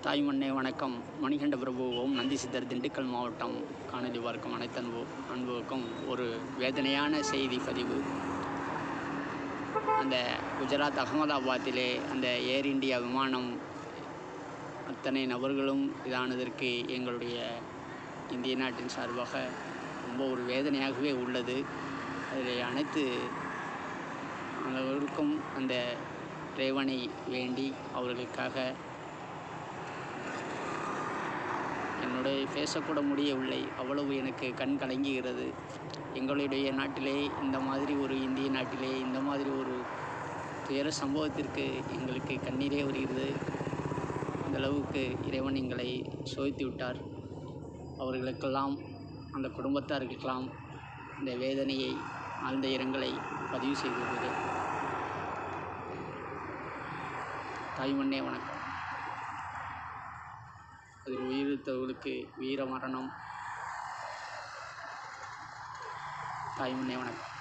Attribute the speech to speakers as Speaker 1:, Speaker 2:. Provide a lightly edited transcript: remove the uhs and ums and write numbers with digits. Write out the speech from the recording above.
Speaker 1: தாய்மண்ணே வணக்கம். மணிகண்ட பிரபுவும் நந்தி சித்தர் திண்டுக்கல் மாவட்டம் காணொலி பார்க்கும் அனைத்து அன்புக்கும் ஒரு வேதனையான செய்தி பதிவு. அந்த குஜராத் அகமதாபாத்திலே அந்த ஏர் இண்டியா விமானம் அத்தனை நபர்களும் இதானதற்கு எங்களுடைய இந்திய நாட்டின் சார்பாக ரொம்ப ஒரு வேதனையாகவே உள்ளது. அதில் அனைத்து அனைவருக்கும் அந்த இறைவனை வேண்டி அவர்களுக்காக என்னுடைய பேசக்கூட முடியவில்லை. அவ்வளவு எனக்கு கண் கலங்குகிறது. எங்களுடைய நாட்டிலே இந்த மாதிரி ஒரு இந்திய நாட்டிலே இந்த மாதிரி ஒரு துயர சம்பவத்திற்கு எங்களுக்கு கண்ணீரே வருகிறது. அந்தளவுக்கு இறைவன் எங்களை சோதித்து விட்டார். அவர்களுக்கெல்லாம் அந்த குடும்பத்தாருக்கெல்லாம் இந்த வேதனையை ஆழ்ந்த இரங்கலை பதிவு செய்துள்ளது. தாய்மண்ணே வணக்கம். அதில் உயிரிழந்தவர்களுக்கு வீர மரணம். தாய்மண்ணே வணக்கம்.